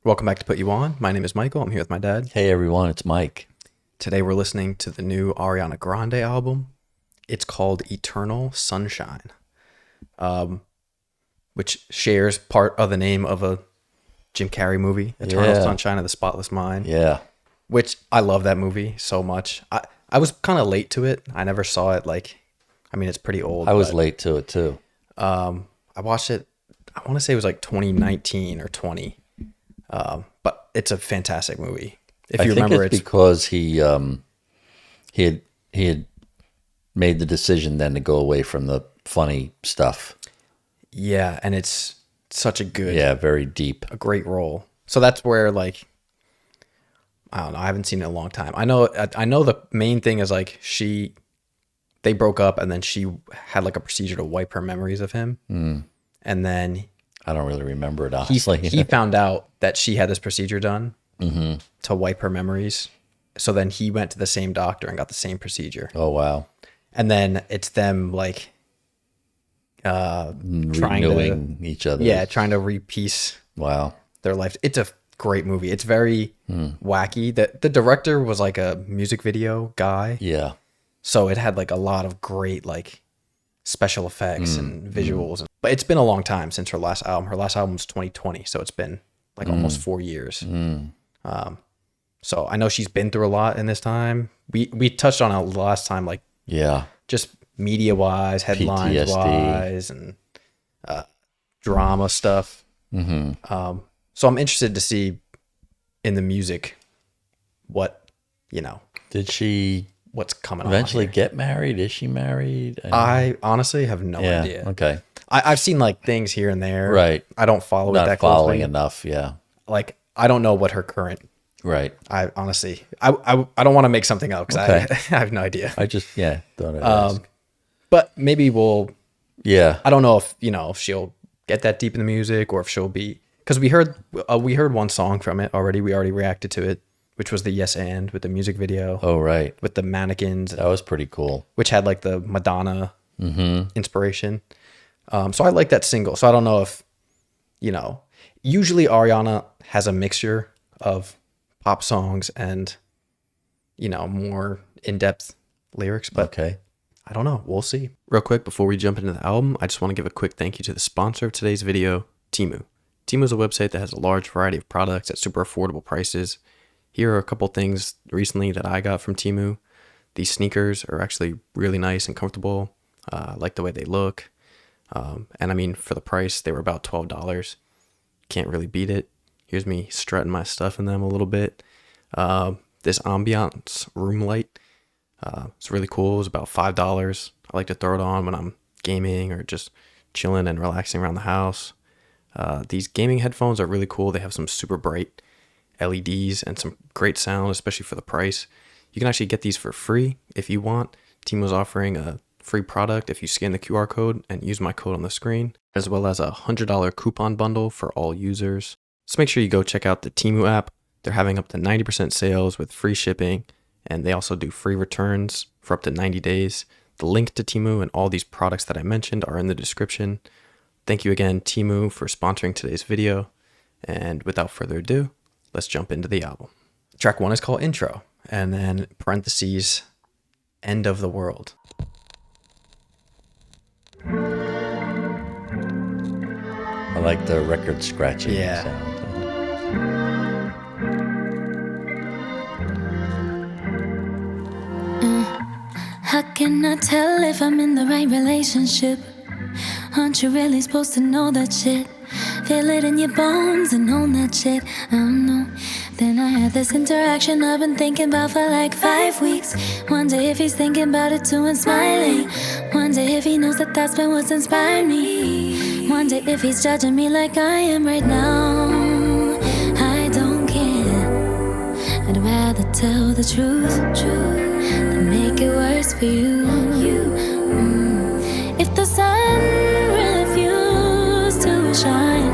Welcome back to Put You On. My name is Michael. I'm here with my dad. Hey everyone, it's Mike. Today we're listening to the new Ariana Grande album. It's called Eternal Sunshine, which shares part of the name of a Jim Carrey movie, Eternal Sunshine of the Spotless Mind. Yeah. Which I love that movie so much. I was kind of late to it. I never saw it it's pretty old. I was late to it too. I watched it, I want to say it was like 2019 or 20. But it's a fantastic movie. If you remember, it's because he had made the decision then to go away from the funny stuff. Yeah, and it's such a good, very deep, a great role. So that's where I don't know. I haven't seen it in a long time. I know the main thing is they broke up, and then she had a procedure to wipe her memories of him, and then I don't really remember it honestly. He found out that she had this procedure done to wipe her memories. So then he went to the same doctor and got the same procedure. Oh, wow. And then it's them renewing each other. Yeah, trying to repiece their life. It's a great movie. It's very wacky. The director was a music video guy. Yeah. So it had a lot of great special effects and visuals. But it's been a long time since her last album. Her last album was 2020, so it's been almost 4 years. So I know she's been through a lot in this time. We touched on it last time, just media-wise, headlines-wise, and drama stuff. So I'm interested to see in the music Did she what's coming eventually get married? Is she married? I honestly have no idea. Okay. I've seen things here and there. Right. I don't follow it that closely. Not following enough, yeah. I don't know what her current. Right. I honestly, I don't want to make something up because I have no idea. I just, thought I'd ask. But maybe we'll. Yeah. I don't know if she'll get that deep in the music or if she'll be, because we heard one song from it already. We already reacted to it, which was the Yes And with the music video. Oh, right. With the mannequins. That was pretty cool. Which had the Madonna inspiration. So I like that single. So I don't know if, usually Ariana has a mixture of pop songs and, more in-depth lyrics, but okay. I don't know. We'll see. Real quick, before we jump into the album, I just want to give a quick thank you to the sponsor of today's video, Temu. Temu is a website that has a large variety of products at super affordable prices. Here are a couple things recently that I got from Temu. These sneakers are actually really nice and comfortable. I like the way they look. And for the price, they were about $12. Can't really beat it. Here's me strutting my stuff in them a little bit. This ambiance room light, it's really cool. It was about $5. I like to throw it on when I'm gaming or just chilling and relaxing around the house. These gaming headphones are really cool. They have some super bright LEDs and some great sound, especially for the price. You can actually get these for free if you want. Temu's offering a free product if you scan the QR code and use my code on the screen, as well as a $100 coupon bundle for all users. So make sure you go check out the Temu app. They're having up to 90% sales with free shipping, and they also do free returns for up to 90 days. The link to Temu and all these products that I mentioned are in the description. Thank you again, Temu, for sponsoring today's video. And without further ado, let's jump into the album. Track 1 is called Intro, and then parentheses, End of the World. I like the record scratching sound. How can I tell if I'm in the right relationship? Aren't you really supposed to know that shit? Feel it in your bones and own that shit. I don't know. Then I had this interaction I've been thinking about for 5 weeks. Wonder if he's thinking about it too and smiling. Wonder if he knows that that's been what's inspired me. Wonder if he's judging me like I am right now. I don't care. I'd rather tell the truth than make it worse for you. If the sun refused to shine,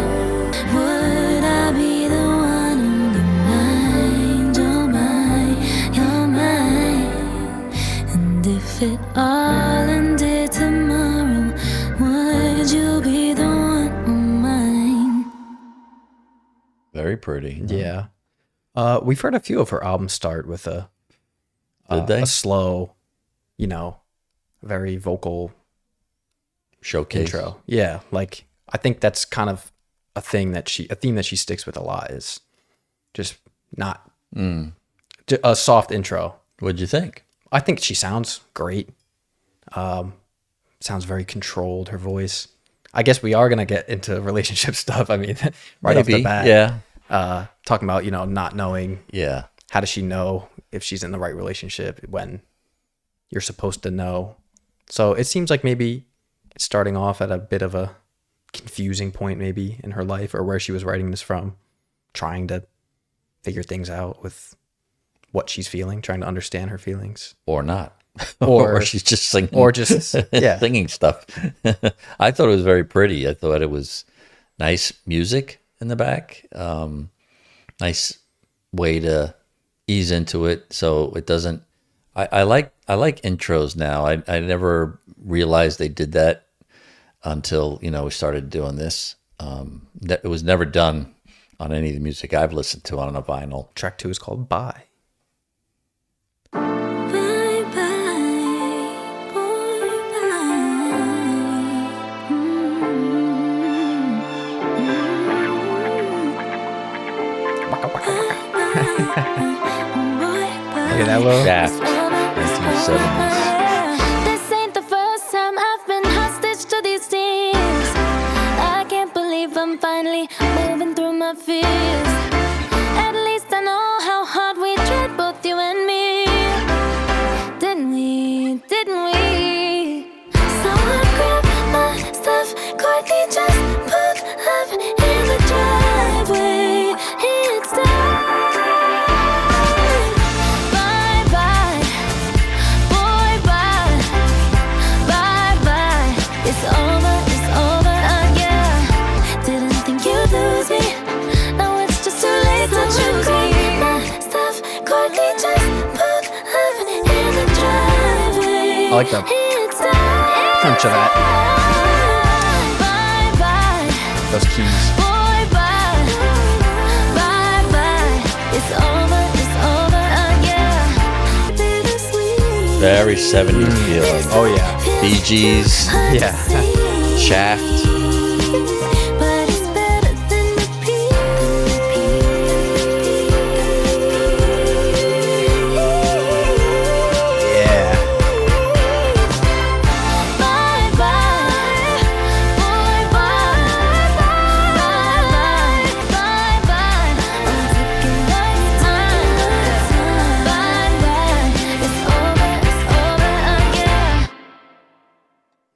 would I be the one on your mind? You're mine, you're mine. And if it all ended tomorrow, would you be the one on mine? Very pretty. Yeah. We've heard a few of her albums start with a slow, very vocal Showcase. intro. Yeah, like I think that's kind of a theme that she sticks with a lot is just not a soft intro. What'd you think? I think she sounds great. Sounds very controlled, her voice. I guess we are going to get into relationship stuff. I mean, right off the bat. Yeah. Talking about, not knowing. Yeah. How does she know if she's in the right relationship when you're supposed to know? So it seems like maybe it's starting off at a bit of a confusing point maybe in her life or where she was writing this from, trying to figure things out with what she's feeling, trying to understand her feelings. Or not. Or or she's just singing. Or just, singing stuff. I thought it was very pretty. I thought it was nice music in the back. Nice way to ease into it so it doesn't... I like intros now. I never realized they did that until, we started doing this. It was never done on any of the music I've listened to on a vinyl. Track 2 is called Bye. Look at that little Shaft, 1970s. This ain't the first time I've been hostage to these things. I can't believe I'm finally moving through my fears. At least I know how hard we tried, both you and me. Didn't we? So I grab my stuff, quietly just put up in the driveway. It's time. I like the crunch of that. Those keys. Very 70s feeling. Oh yeah. Bee Gees. Yeah. Shaft.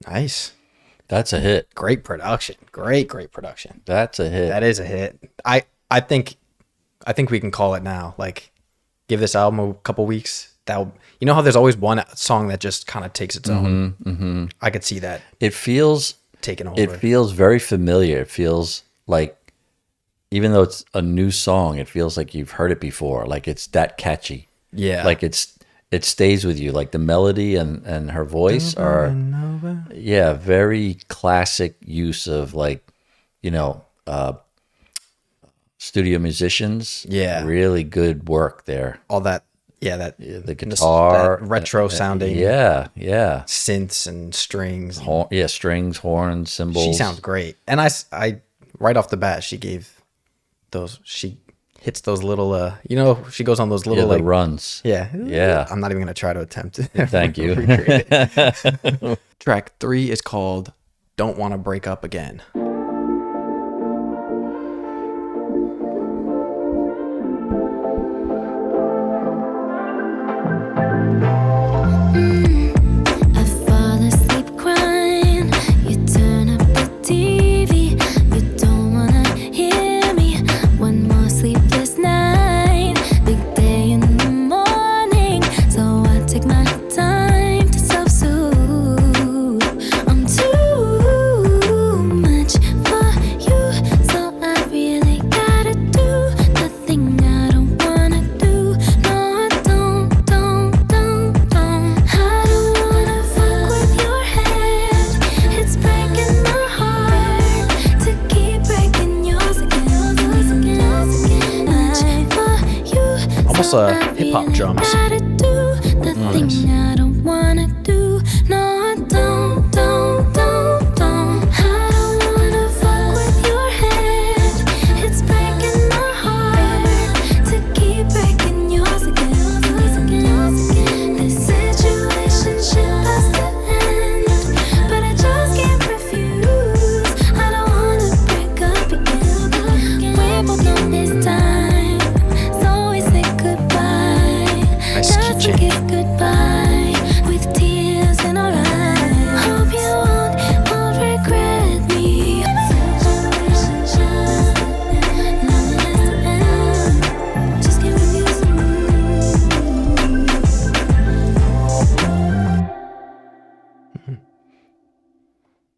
Nice. That's a hit. Great production. Great production. That's a hit. That is a hit. I think we can call it now. Like, give this album a couple weeks. You know how there's always one song that just kind of takes its own. Mm-hmm. I could see that. It feels taken over. It feels very familiar. It feels like, even though it's a new song, it feels like you've heard it before. Like it's that catchy. Yeah. Like it stays with you. Like the melody and her voice are very classic use of studio musicians. Yeah. Really good work there. All that. Yeah, the guitar, that retro sounding. Yeah. Synths and strings. Strings, horns, cymbals. She sounds great. And I right off the bat, she hits those little, she goes on those little runs. Yeah. I'm not even going to try to attempt it. Thank you. Track 3 is called Don't Want to Break Up Again. Much almost hip hop drums. The thing I don't wanna do. No, I don't. I don't wanna fuck with your head. It's breaking my heart to keep breaking yours again. This situation has to end, but I just can't refuse. I don't wanna break up again. We're both on this time, so we say goodbye. Nice Just to keychain. kiss goodbye with tears in our eyes. Hope you won't regret me. Just can't refuse.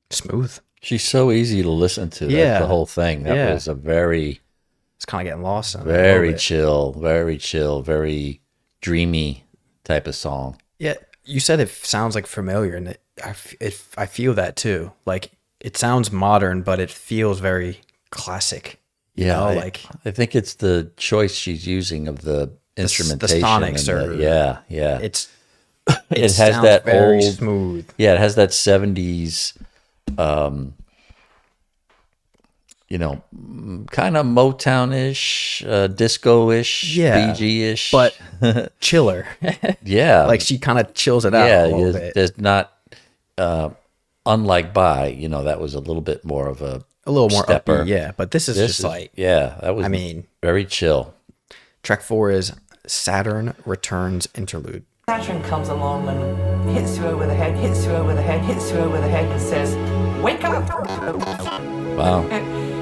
Smooth. She's so easy to listen to. Yeah. That's the whole thing. That Yeah. was a very, It's kind of getting lost on it a very little bit. chill, very dreamy type of song. Yeah, you said it sounds like familiar, and I feel that too. Like it sounds modern, but it feels very classic. You Yeah, know, I think it's the choice she's using of the instrumentation. sonics and are- yeah. it's It has sounds that very old, smooth. yeah, it has that 70s, kind of Motown-ish, disco-ish, Yeah, Bee Gee-ish. but chiller. yeah. Like she kind of chills it out yeah, a little bit. there's not, unlike that was a little bit more of a A little more stepper. upbeat, yeah. But this is just like, that was, I mean, very chill. track 4 is Saturn Returns Interlude. Saturn comes along and hits you over the head, hits you over the head, hits you over the head and says, wake up! Wow.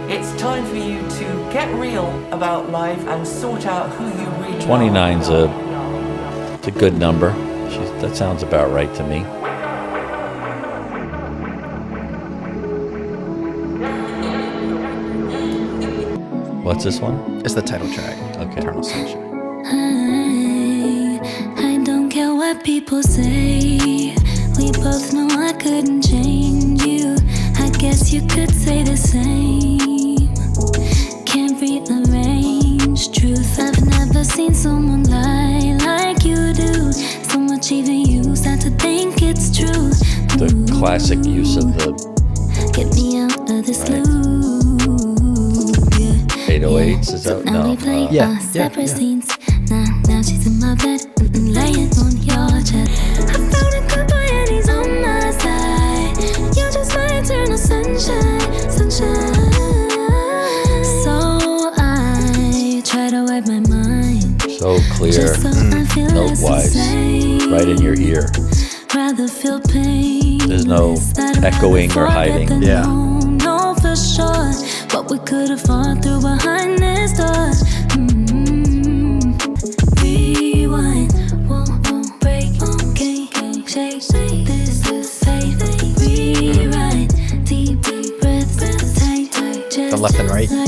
It's time for you to get real about life and sort out who you really 29's are. it's a good number. That sounds about right to me. What's this one? It's the title track. Okay. Eternal Sunshine. I don't care what people say. We both know I couldn't change you. I guess you could say the same. Can't rearrange truth. I've never seen someone lie like you do. So much even you start to think it's true. The classic use of the Get me out of this Right. loop. Yeah. 808s. Is So that now no? we play Yeah, our yeah, separate yeah. scenes. Now she's in my bed, laying on your chest. I found a good boy and he's on my side. You're just my eternal sunshine. So I try to wipe my mind, So clear, just so I feel less note-wise, insane. right in your ear. Rather feel pain. There's no I'd rather echoing or forget hiding. than Yeah. know for sure what we could have fought through behind this door. Rewind, won't break, can't shake. This is safe. Rewrite, deep breaths, tight. The left and right. I'll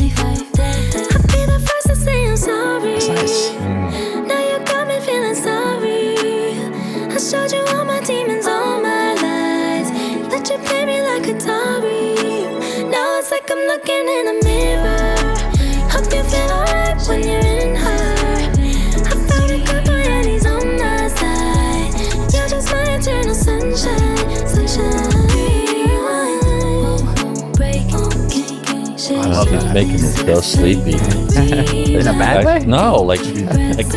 be the first to say I'm sorry. That's nice. Now you got me feeling sorry. I showed you all my demons, all my lies. Let you play me like Atari. Now it's like I'm looking in a mirror. Hope you feel alright when you're in her. I found a good boy and he's on my side. You're just my eternal sunshine. Break, can't shake. I love She's that. making me so sleepy. In a bad way? No, like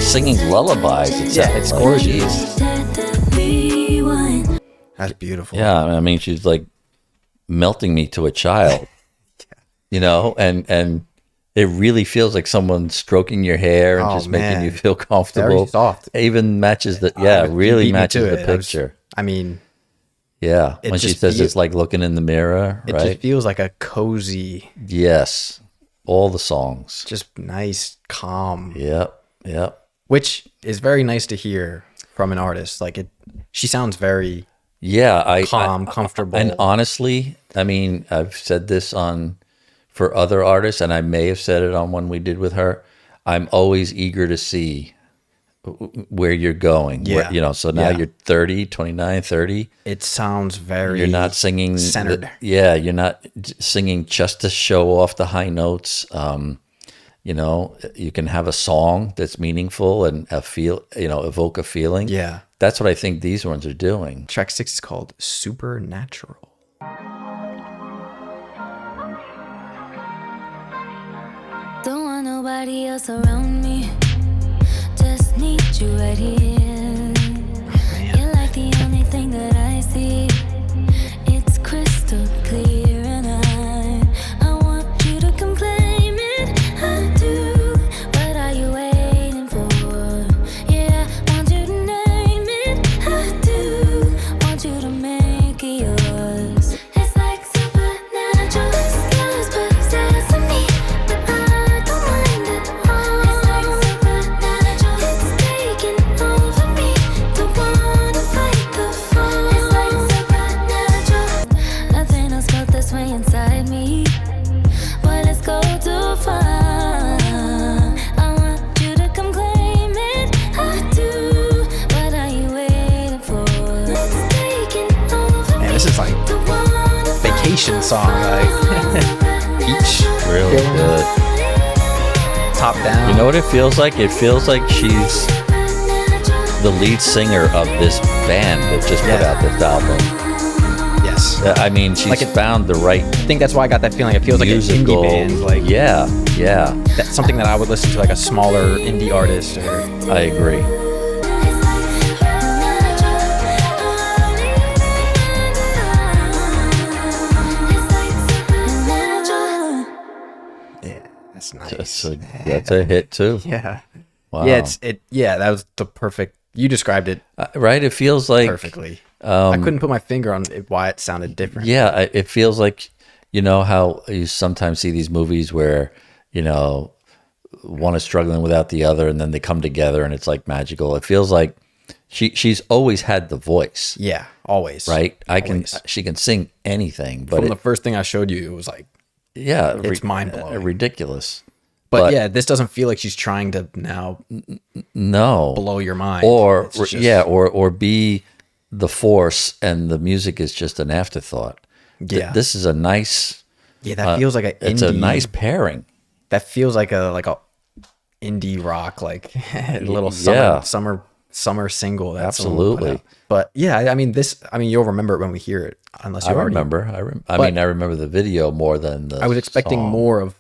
singing lullabies. It Yeah, sounds it's like. gorgeous. Rewind. That's beautiful. Yeah, I mean, she's like melting me to a child. And it really feels like someone stroking your hair and Oh, just making man. you feel comfortable. Very soft. It even matches the You really beat me matches to the it. picture. I mean, Yeah, It when she just says feel- it's like looking in the mirror, it right? just feels like a cozy, Yes, all the songs. just nice, calm, Yep. which is very nice to hear from an artist. Like she sounds very Yeah, calm, comfortable. And honestly, I mean, I've said this for other artists, and I may have said it on one we did with her. I'm always eager to see where you're going. Yeah. So now Yeah. you're 30, 29, 30. It sounds very. You're not singing centered. you're not singing just to show off the high notes. You know, you can have a song that's meaningful and evoke a feeling. Yeah. That's what I think these ones are doing. Track 6 is called Supernatural. Don't want nobody else around me. Just need you right here. You're like the only thing that I see. It's crystal clear, and I want you to come claim it. I do. What are you waiting for? Yeah, want you to name it. I do. Want you to make it yours. It's like supernatural. Stars possess me, but I don't mind it all. It's like supernatural. It's taking over me. Don't wanna fight the fall. It's like supernatural. Nothing else felt this way inside me. But let's go too far. I want you to come claim it. I do. What are you waiting for? It's taking over me. Man, this is like Don't wanna fight vacation the song, like beach, Really good. top down. You know what it feels like? It feels like she's the lead singer of this band that just put Yeah. out this album. Yes. I mean, she's Like it- found the right I think that's why I got that feeling. It feels like an musical. indie band, like yeah. that's something that I would listen to, like a smaller indie artist. Or I agree. yeah, that's nice. That's a hit too. Yeah, Wow. yeah. That was the perfect. You described it Right? It feels like perfectly. I couldn't put my finger on why it sounded different. Yeah, it feels like, you know how you sometimes see these movies where, you know, one is struggling without the other and then they come together and it's like magical. It feels like she's always had the voice, Yeah, always. right? Always. She can sing anything, but From the first thing I showed you, it was like, yeah, it's mind-blowing. ridiculous. but yeah, this doesn't feel like she's trying to now No. blow your mind. Or It's just- or be the force and the music is just an afterthought. Yeah. This is a nice yeah, that feels like it's a nice pairing. That feels like a indie rock, like a little Yeah. summer single. That someone Absolutely. put out. But yeah, I mean you'll remember it when we hear it, unless you I already. remember. I But- mean, I remember the video more than the I was expecting song. more of.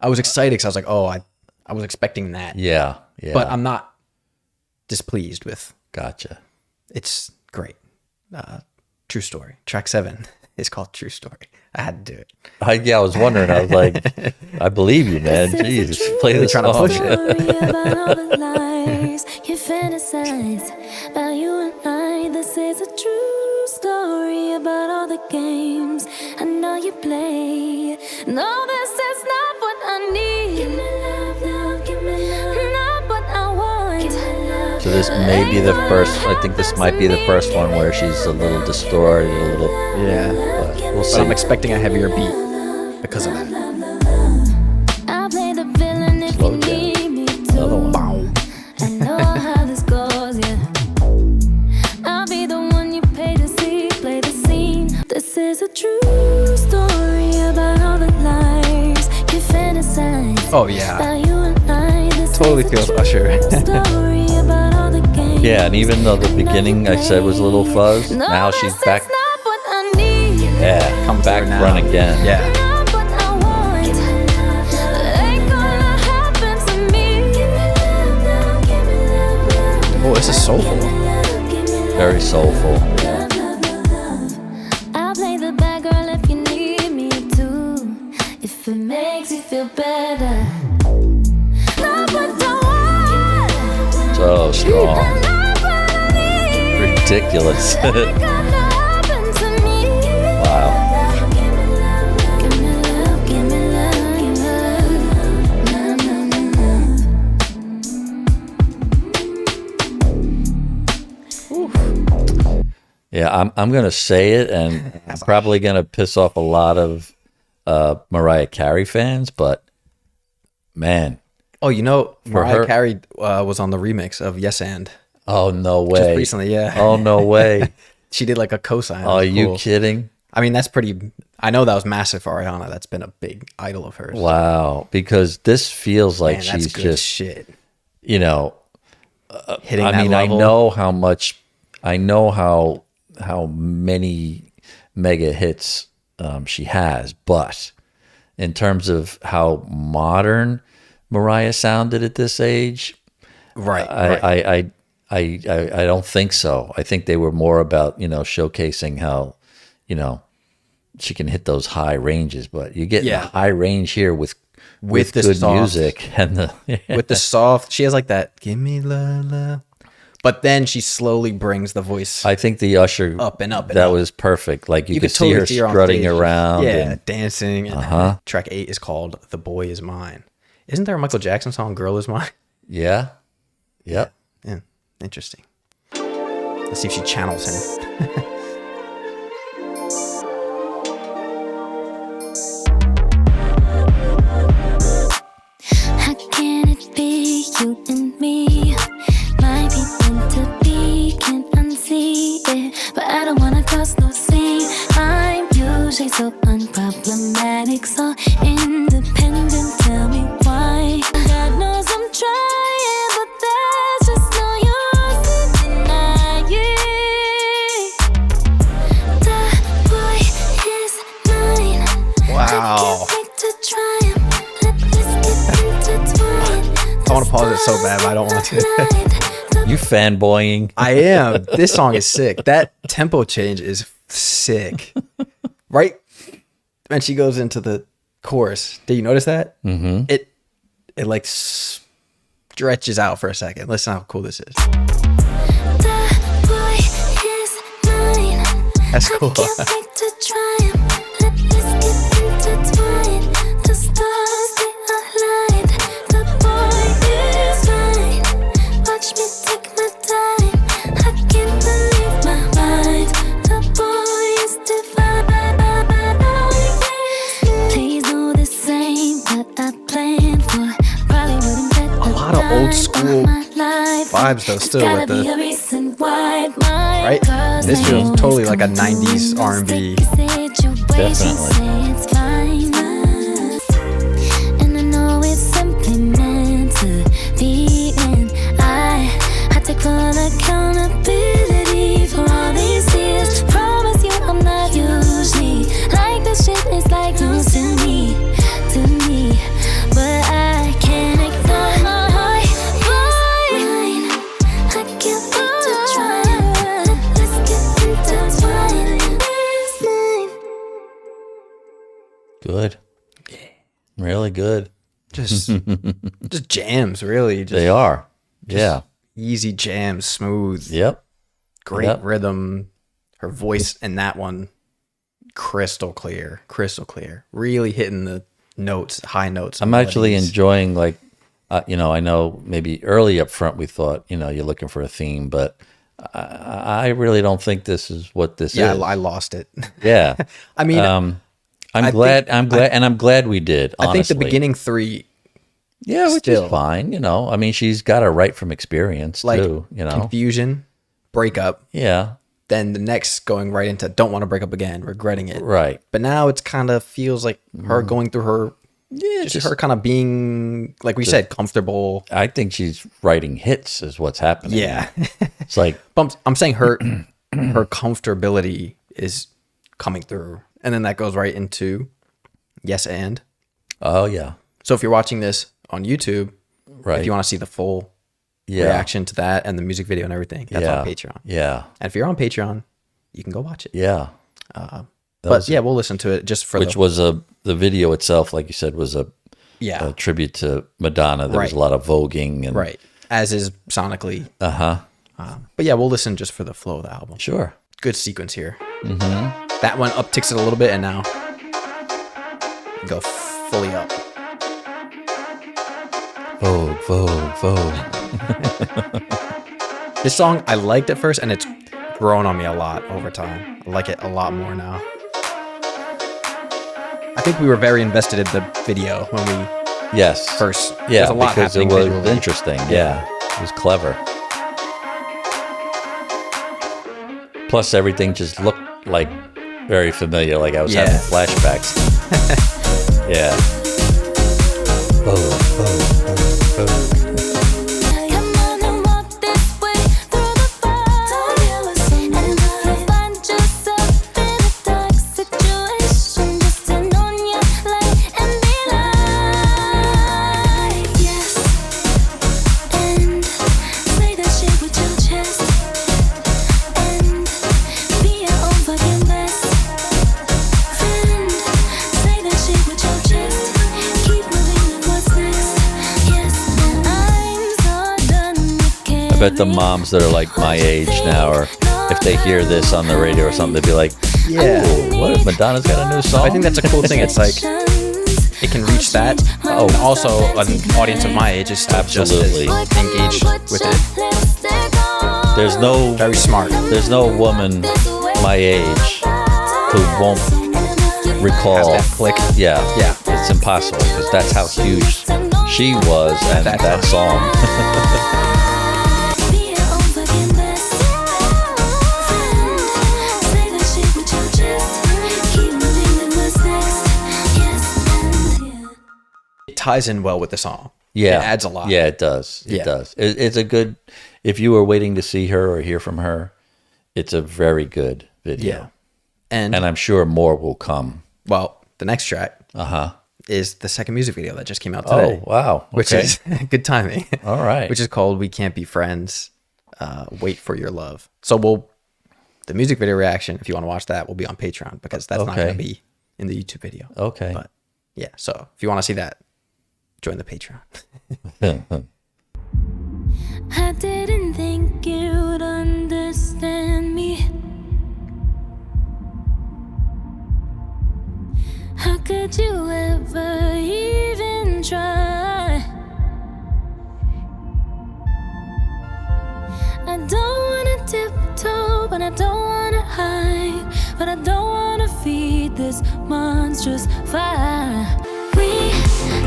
I was excited because I was like, oh, I was expecting that. Yeah, yeah. But I'm not displeased with. Gotcha. It's great. True story. Track 7 is called True Story. I had to do it. I was wondering. I was like, I believe you, man. Jeez, play Really this trying to song. push it. Story about all the lies you fantasize about you and I. This is a true story about all the games I know you play. No, this is not what I need. Give me love, love, give me love. Not what I want. Give me love. So this may be the first. I think this might be the first one where she's a little distorted, a little. Yeah. We'll But see. I'm expecting a heavier beat because of that. I'll play the villain if Slow you down. need me Another to. one. I know how this goes, yeah. I'll be the one you pay to see, play the scene. This is a true story about all the lies you fantasize. Oh yeah. About you and I. This Totally is a feels true Usher. story about all the games Yeah, and even though the I know you beginning I said was a little play. fuzz, No, now she's this back. is not what I need. Yeah, Come back through now. run again. Yeah. Not what I want. Ain't gonna happen to me. Oh, this is soulful. Very soulful. I'll play the bad girl if you need me to. If it makes you feel better. Not what I want. So strong. Not what I need. Ridiculous. Ain't gonna happen to me. Wow. Give me love, give me love, give me love. Na, na, na, na. Yeah, I'm gonna say it, and I'm probably gonna piss off a lot of Mariah Carey fans, but man, Oh, you know, Mariah her- Carey was on the remix of Yes and oh no just way! recently. Yeah. Oh no way! She did like a cosign. It Are was you cool. kidding? I mean, that's pretty. I know that was massive for Ariana. That's been a big idol of hers. Wow, because this feels like Man, that's she's good just shit. you know. Hitting I that mean, level. I know how much. I know how many mega hits she has, but in terms of how modern Mariah sounded at this age, Right. I don't think so. I think they were more about, showcasing how, she can hit those high ranges, but you get the high range here with With the good soft. music and With the soft, she has like that. Give me la la. But then she slowly brings the voice. I think the Usher Up and up and that up. was perfect. Like you could see totally her see her on strutting stage. around. Yeah, and- dancing. And track 8 is called "The Boy Is Mine." Isn't there a Michael Jackson song "Girl Is Mine"? yeah. Yep. Yeah, interesting. Let's see if she channels him. How can it be you and me? Might be meant to be, can't unsee it, but I don't wanna cross no scene. I'm usually so unproblematic, so independent. Tell me why. God knows I'm trying, but there's just no use in denying. The boy is mine. Wow. I can't wait to try him. Let's get intertwined. I want to pause it so bad, but I don't want to. You fanboying. I am. This song is sick. That tempo change is sick. Right when she goes into the chorus, did you notice that? Mm-hmm. It like stretches out for a second. Listen how cool this is. The boy is mine. That's cool. I can't wait to try him. Let's get intertwined. The stars they aligned. The boy is mine. Watch me take my time. I can't believe my mind. The boy is divine. Please know this ain't what I planned for. Probably wouldn't bet A lot of old school vibes though, still with the right. This feels totally like a 90s R&B. Definitely. And I know it's simply meant to be, and I take full accountability for all these years. Promise you I'm not usually like this shit is like news to me, but I can't ignore my heart. I can't wait to try. Let's get intertwined. It's mine. Good. Really good. just jams, really. Just They are. Yeah. easy jams, smooth, Yep. great Yep. rhythm. Her voice in that one, crystal clear. Really hitting the notes, high notes. I'm actually enjoying I know maybe early up front we thought, you're looking for a theme, but I really don't think this is what this Yeah, is. I lost it. Yeah. I mean, I'm glad we did. Honestly. I think the beginning 3, yeah, which still. is fine. I mean, she's got it right from experience like too. confusion, breakup. Yeah. Then the next going right into don't want to break up again, regretting it. Right. But now it's kind of feels like her going through her, just her kind of being, like we said, comfortable. I think she's writing hits is what's happening. Yeah. It's like, But I'm saying her comfortability is coming through. And then that goes right into yes and. oh yeah. So if you're watching this on YouTube, Right. if you want to see the full Yeah. reaction to that and the music video and everything, that's on Patreon. Yeah. And if you're on Patreon, you can go watch it. Yeah. But yeah, we'll listen to it just for Which was the video itself, like you said, was a tribute to Madonna. There was Right. a lot of voguing and right, as is sonically. But yeah, we'll listen just for the flow of the album. Sure. Good sequence here. Mm-hmm. That one upticks it a little bit, and now go fully up. Vogue. This song I liked at first, and it's grown on me a lot over time. I like it a lot more now. I think we were very invested in the video when we Yes. first. Yeah, there's a lot because it happening was visually. interesting. Yeah. It was clever. Plus, everything just looked like very familiar. Like I was Yeah. having flashbacks. Yeah. Come on and walk this way through the fire. And if you find yourself in a dark situation, just turn on your light and be like, yes. And say that shit with your chest. And be your own fucking best friend. Say that shit with your chest. Keep moving with what's next. Yes, I'm so done with I bet the moms that are like my age now, or if they hear this on the radio or something, they'd be like, Yeah. "Ooh, what if Madonna's got a new song?" I think that's a cool thing. It's like it can reach that. Oh. And also an audience of my age is still Absolutely. just as engaged with it. there's no Very smart. there's no woman my age who won't recall Have that click. Yeah, Yeah. it's impossible because that's how huge she was, and That that song. It ties in well with the song. Yeah, It adds a lot. Yeah, it does. It Yeah. does. It's a good. If you were waiting to see her or hear from her, it's a very good video. Yeah. And, And I'm sure more will come. well, the next track Uh-huh. is the second music video that just came out today. Oh, wow. Which Okay. is good timing. All right. Which is called We Can't Be Friends, Wait for Your Love. So the music video reaction, if you want to watch that, will be on Patreon because that's not Okay. going to be in the YouTube video. Okay. But yeah, so if you want to see that, join the Patreon. I didn't think you'd understand me. How could you ever even try? I don't wanna tiptoe, but I don't wanna hide. But I don't wanna feed this monstrous fire. We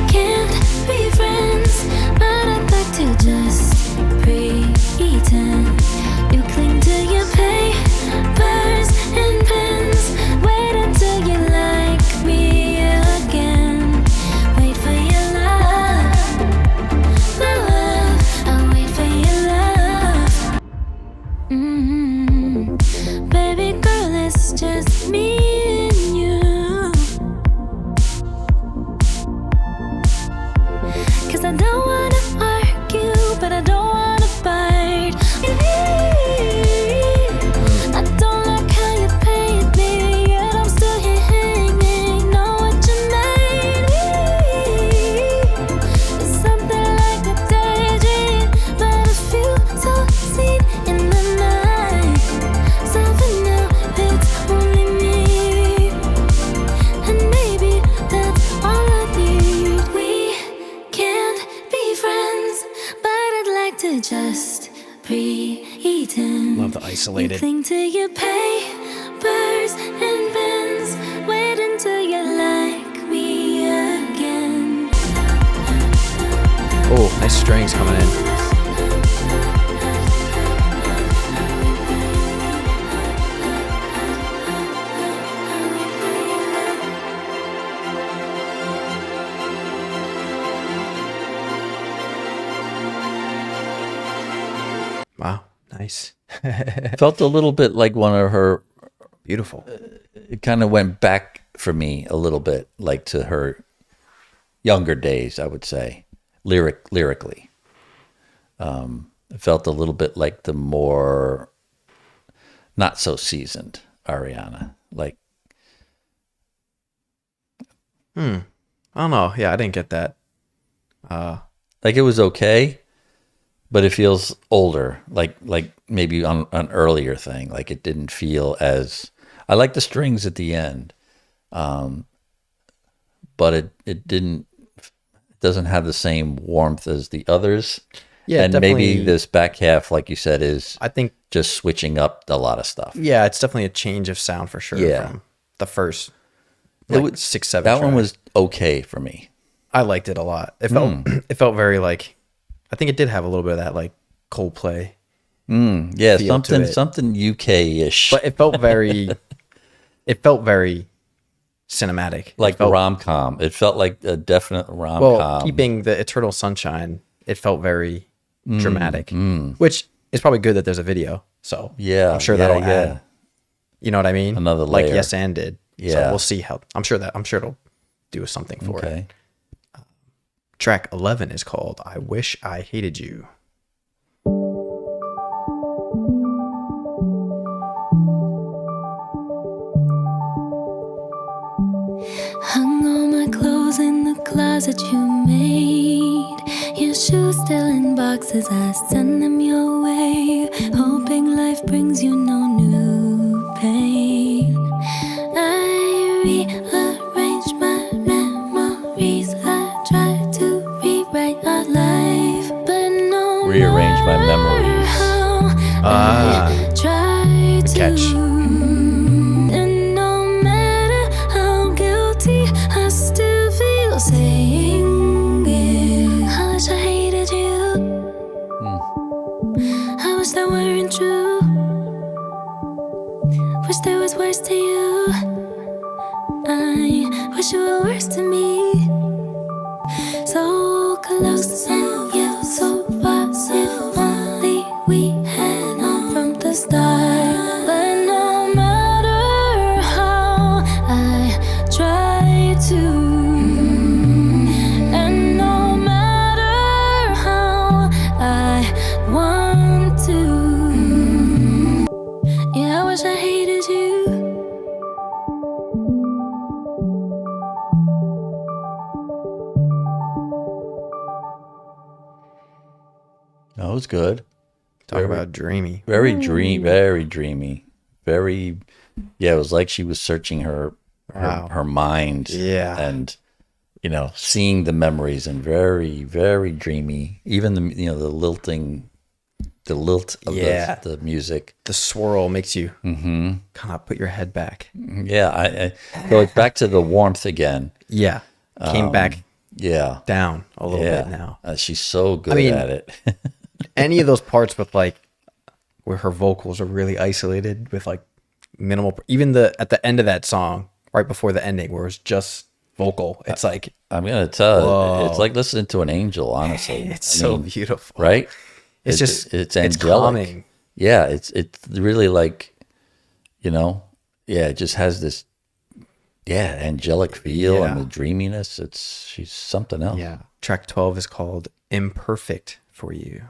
can't be friends, but I'd like to just pretend. You cling to your papers and pens. Wait until you like me again. Wait for your love, my love. I'll wait for your love. Baby girl, it's just me and you. 'Cause I don't wanna argue, but I don't wanna bite. I don't like how you paint me, yet I'm still here hanging. Know what you made me. It's something like a daydream, but I feel so seen in the night. So for now, it's only me, and maybe that's all I need. We can't be friends, but I'd like to just pretend. Love the isolated. You cling to your papers and pens. Wait until you like me again. Oh, nice strings coming in. Wow, nice. Felt a little bit like one of her. Beautiful. It kind of went back for me a little bit, like to her younger days, I would say, lyrically. It felt a little bit like the more not so seasoned Ariana. Like, I don't know. Yeah, I didn't get that. it was okay, but it feels older, like maybe on an earlier thing. Like it didn't feel as. I like the strings at the end, but it didn't. It doesn't have the same warmth as the others. Yeah, and maybe definitely. this back half, like you said, is I think, just switching up a lot of stuff. yeah, it's definitely a change of sound for sure. Yeah. From the first It like, was 6, 7 That one tracks. was okay for me. I liked it a lot. It felt it felt very like, I think it did have a little bit of that like Coldplay, Yeah, feel to it. something UK-ish. but it felt very it felt very cinematic. Like a rom-com. It felt like a definite rom-com. Well, keeping the Eternal Sunshine, it felt very dramatic, which is probably good that there's a video. So yeah, I'm sure that'll add. You know what I mean? Another like layer. Yes and did. Yeah. So we'll see how. I'm sure it'll do something for it. Okay. Track 11 is called "I Wish I Hated You." Hung all my clothes in the closet you made. Your shoes still in boxes, I send them your way. Hoping life brings you no new pain. I rearrange my memories. I try to rewrite our life, but no. Rearrange my memories. I try to. Catch. I still feel saying it. I wish I hated you. I wish that weren't true. Wish there was worse to you. I wish you were worse to me. So close and yet so far. If only we had known from the start. But no matter how I try to, and no matter how I want to, yeah, I wish I hated you. That was good. Talk about dreamy. Very dreamy. Very, yeah, it was like she was searching her mind. Yeah. And, seeing the memories, and very, very dreamy. Even the lilt of the music. The swirl makes you kind of put your head back. Yeah. So it's back to the warmth again. Yeah. Came back Yeah. down a little bit now. She's so good at it. Any of those parts with like where her vocals are really isolated with like minimal, even at the end of that song, right before the ending, where it's just vocal, it's like, I'm gonna tell whoa. it's like listening to an angel, honestly. It's so beautiful, right? It's just it's it's angelic. calming. Yeah, it's really like, it just has this angelic feel and the dreaminess. She's something else. Yeah. Track 12 is called "Imperfect" for you.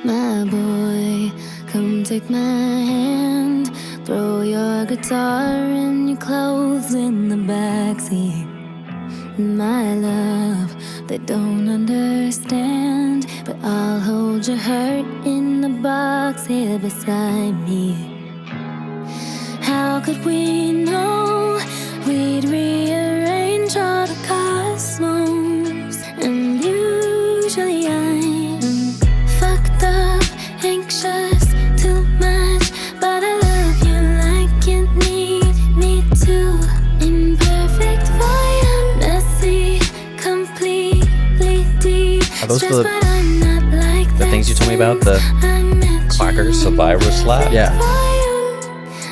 My boy, come take my hand. Throw your guitar and your clothes in the backseat. My love, they don't understand, but I'll hold your hurt in the box here beside me. How could we know we'd rearrange all the cosmos? And usually I'm fucked up, anxious, too much, but I love you like you need me to. Imperfect for you, messy, completely deep. Are those Stressed, the but I'm not like the that things you told me about? The I met clackers? you. Survivor slap. Yeah.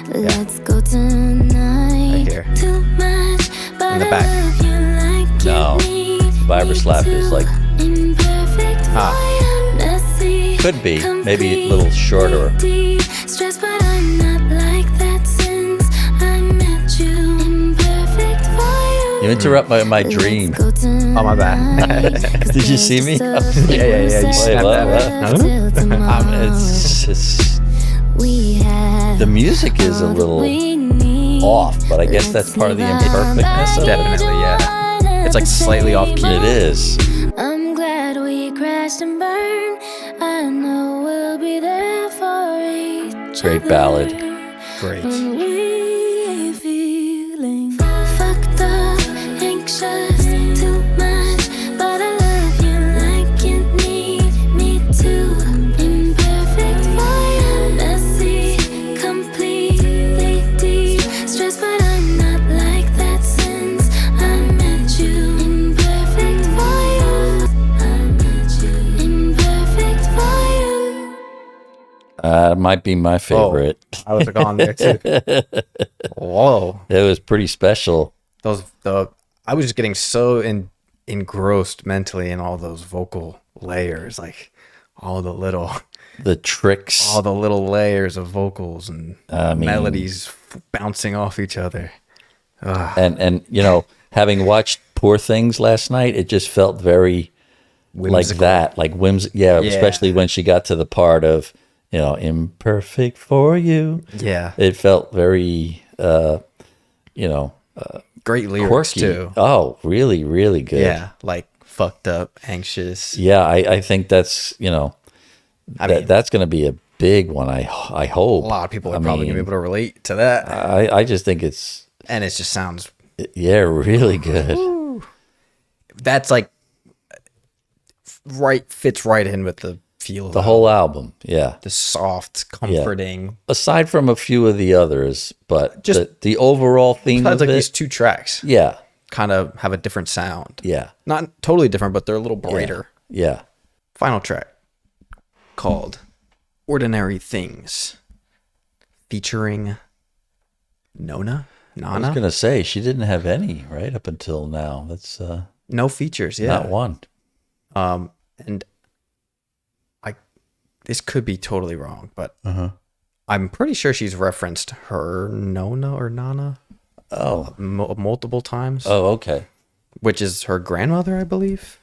Let's go tonight. Right here. Too much, but In the I back. love you like you No. need Survivor me slap is to. like, Imperfect, messy, could be maybe a little shorter. completely stressed, but I'm not like that since I met you. Imperfect for you. You interrupt my dream. Let's go tonight. Oh, my bad. 'Cause Did you see me? there's stuff Yeah. You we snapped what? that. till tomorrow. It's just, We have the music is a little off, but I guess that's part of the imperfectness of it. Definitely, yeah. It's like slightly off key. It is. I'm glad we crashed and burned. I know we'll be there for each Great other. ballad. Great. When we feeling fucked up, anxious, too much, but I love you like you need me to. Imperfect for you, messy, completely deep. Stressed, but I'm not like that since I met you. Imperfect for you, I met you. Imperfect for you. It might be my favorite. I was gone there too. Whoa. It was pretty special. I was just getting so engrossed mentally in all those vocal layers, like all the little tricks, all the little layers of vocals and melodies bouncing off each other. And having watched Poor Things last night, it just felt very whimsical. Like that, like yeah, especially when she got to the part of imperfect for you. Yeah, it felt very great lyrics quirky. Too. Oh, really, really good. Yeah, like fucked up, anxious. Yeah, I think that's that's going to be a big one. I hope a lot of people are probably going to be able to relate to that. I just think it just sounds really good. Woo. That's like fits right in with the feel of the whole album. Yeah, the soft, comforting. Yeah. Aside from a few of the others, but just the overall theme of like it, these two tracks. Yeah, kind of have a different sound. Yeah, not totally different, but they're a little brighter. Yeah. Final track called "Ordinary Things," featuring Nana. I was gonna say she didn't have any right up until now. That's no features. Yeah, not one. And this could be totally wrong, but I'm pretty sure she's referenced her Nona or Nana. Multiple times. Oh, okay. Which is her grandmother, I believe.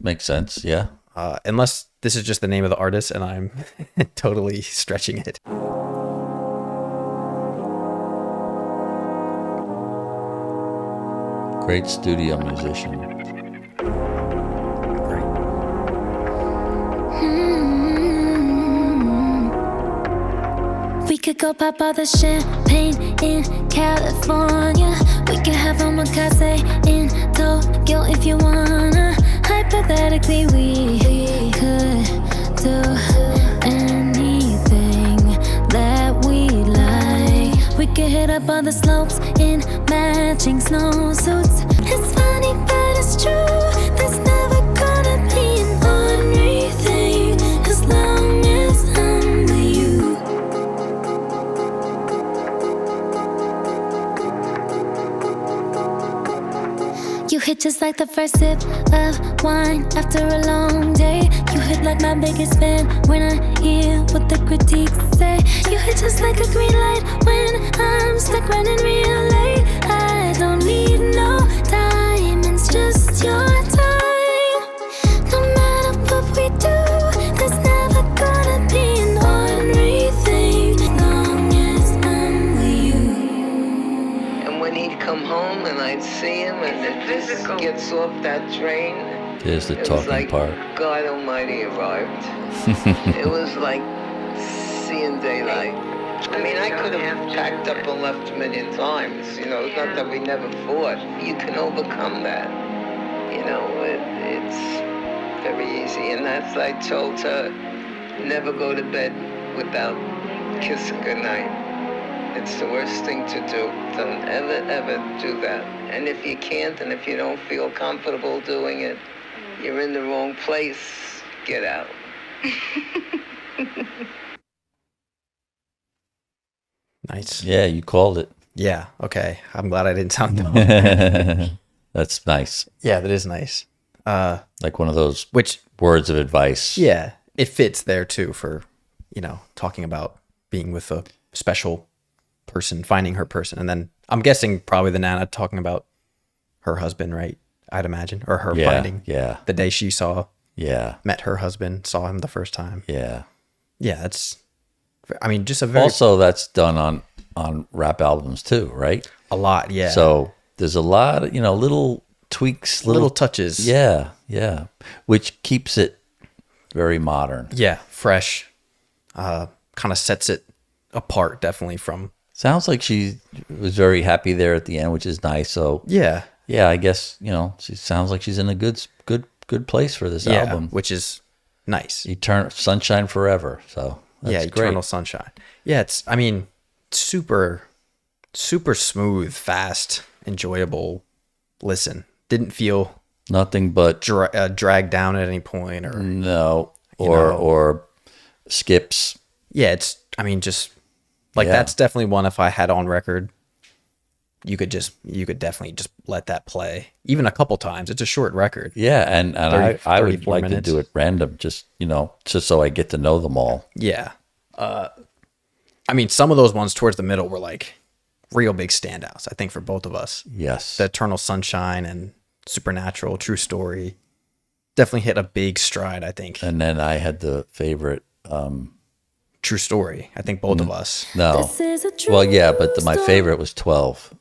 Makes sense. Yeah. Unless this is just the name of the artist, and I'm totally stretching it. Great studio musician. We could go pop all the champagne in California. We could have omakase in Tokyo if you wanna. Hypothetically, we could do anything that we like. We could hit up all the slopes in matching snowsuits. It's funny, but it's true. There's never gonna be an ordinary thing as long as I'm with you. You hit just like the first sip of wine after a long day. You hit like my biggest fan when I hear what the critiques say. You hit just like a green light when I'm stuck running real late. I don't need no diamonds, just your time. No matter what we do, there's never gonna be an ordinary thing as long as I'm with you. And when he'd come home and I'd see him and it just gets off that train, Here's the it talking was like part. God Almighty arrived. It was like seeing daylight. I mean, I could have packed up and left a million times. It's not that we never fought. You can overcome that. It's very easy. And that's I told her, never go to bed without kissing goodnight. It's the worst thing to do. Don't ever do that. And if you can't, and if you don't feel comfortable doing it, you're in the wrong place. Get out. Nice. Yeah, you called it. Yeah. Okay. I'm glad I didn't sound dumb. That's nice. Yeah, that is nice. Like one of those words of advice. Yeah, it fits there too for, talking about being with a special person, finding her person. And then I'm guessing probably the Nana talking about her husband, right? I'd imagine. Or her finding. Yeah. The day she met her husband, saw him the first time. Yeah. Yeah, that's, just a very... Also, that's done on rap albums too, right? A lot, yeah. So there's a lot of, little tweaks. Little touches. Yeah, yeah. Which keeps it very modern. Yeah, fresh. Kind of sets it apart, definitely, from... Sounds like she was very happy there at the end, which is nice. So yeah, I guess she sounds like she's in a good place for this album, which is nice. Eternal sunshine forever. So that's eternal great. sunshine. Yeah, it's super smooth, fast, enjoyable. Listen, didn't feel nothing but dragged down at any point, or no, or skips. Yeah, it's, I mean, just like Yeah. that's definitely one if I had on record, you could definitely just let that play even a couple times. It's a short record. Yeah, and 30, I would 34 like minutes. to do it random, just just so I get to know them all. Yeah. I mean, some of those ones towards the middle were like real big standouts, I think, for both of us. Yes. The Eternal Sunshine and Supernatural, True Story definitely hit a big stride, I think. And then I had the favorite. True Story, I think both of us. No. This is a true Well, yeah, but my story. favorite was 12.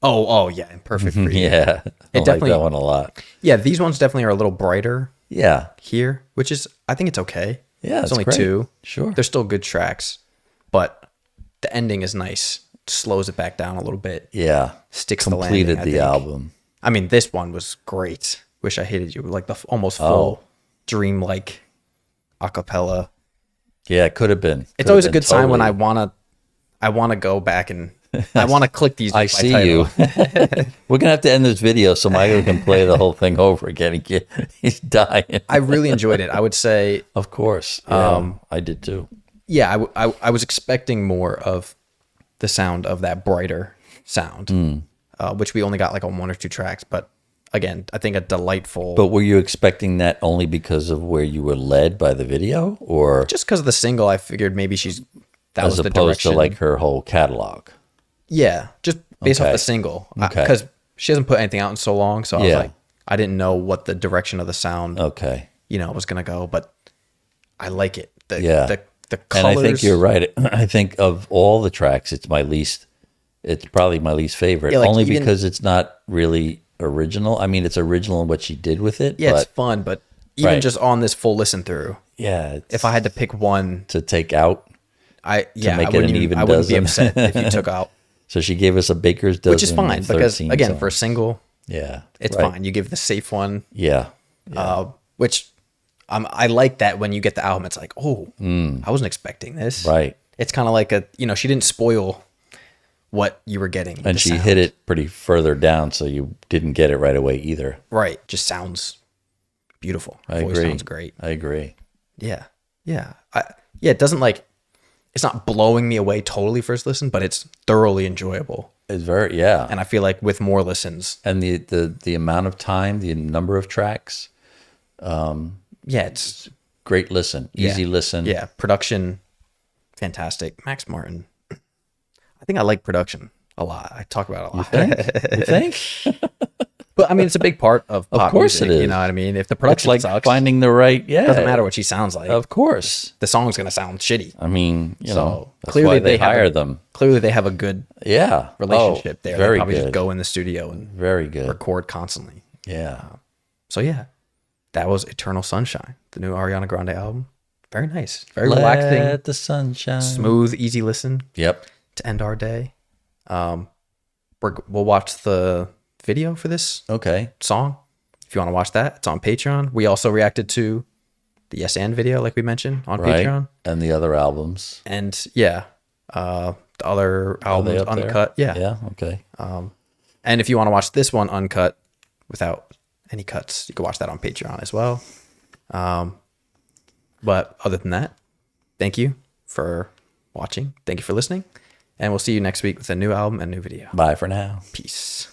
Oh, yeah, Imperfect for You. Yeah. I like definitely- that one a lot. Yeah, these ones definitely are a little brighter Yeah. here, which is, I think it's okay. Yeah, it's it's only great. 2. Sure. They're still good tracks, but the ending is nice. Slows it back down a little bit. Yeah. Sticks the Completed landing, I the think. album. I mean, this one was great. Wish I Hated You, like the almost full dream-like acapella. Yeah, it could have been. It's always a good sign when I wanna go back and I wanna click these. I by see title. you. We're gonna have to end this video so Michael can play the whole thing over again. He's dying. I really enjoyed it. I would say, Of course. Yeah, I did too. yeah, I was expecting more of the sound of that brighter sound, which we only got like on 1 or 2 tracks. But again, I think a delightful. But were you expecting that only because of where you were led by the video, or just because of the single, I figured maybe that was as the opposed direction. to like her whole catalog? Yeah, just based off Okay. the single. Okay. Because she hasn't put anything out in so long, so I was Yeah. like, I didn't know what the direction of the sound, Okay. was gonna go. But I like it. Yeah. The And colors. I think you're right. I think of all the tracks, it's probably my least favorite, Yeah, like only even- because it's not really original. I mean, it's original in what she did with it. Yeah, but it's fun, but even Right. just on this full listen through, yeah, if I had to pick one, to take out. I make it an wouldn't even I wouldn't be dozen. upset if you took out, So she gave us a baker's dozen, which is fine of because 13 again, for a songs. single, yeah, it's right. fine. You give the safe one, Yeah, which I like that when you get the album, it's like, oh, I wasn't expecting this. right. It's kind of like she didn't spoil what you were getting. with And the she sound. hit it pretty further down, so you didn't get it right away either. Right. Just sounds beautiful. I Voice agree. sounds great. I agree. Yeah. Yeah. It doesn't it's not blowing me away totally first listen, but it's thoroughly enjoyable. It's very yeah. And I feel like with more listens, And the amount of time, the number of tracks, yeah, it's great listen, easy listen. Yeah, production, fantastic. Max Martin. I think I like production a lot. I talk about it a lot. You think? But I mean, it's a big part of pop course music, it is. You know what I mean? If the It's production like sucks, finding the right. Yeah, it doesn't matter what she sounds like. Of course. The song's gonna sound shitty. I mean, you So, know, that's clearly why they they have hire a- them. Clearly, they have a good Yeah, relationship there. Very They probably good. just go in the studio and Very good. record constantly. Yeah. So yeah, that was Eternal Sunshine, the new Ariana Grande album. Very nice, very Let relaxing, the sunshine. smooth, easy listen Yep. to end our day. We'll watch the video for this Okay. song. If you want to watch that, it's on Patreon. We also reacted to the Yes and video, like we mentioned, on Right. Patreon. And the other albums. And yeah, the other Are they albums up there? uncut. Yeah. Yeah. Okay. And if you want to watch this one uncut without any cuts, you can watch that on Patreon as well. But other than that, thank you for watching. Thank you for listening. And we'll see you next week with a new album and new video. Bye for now. Peace.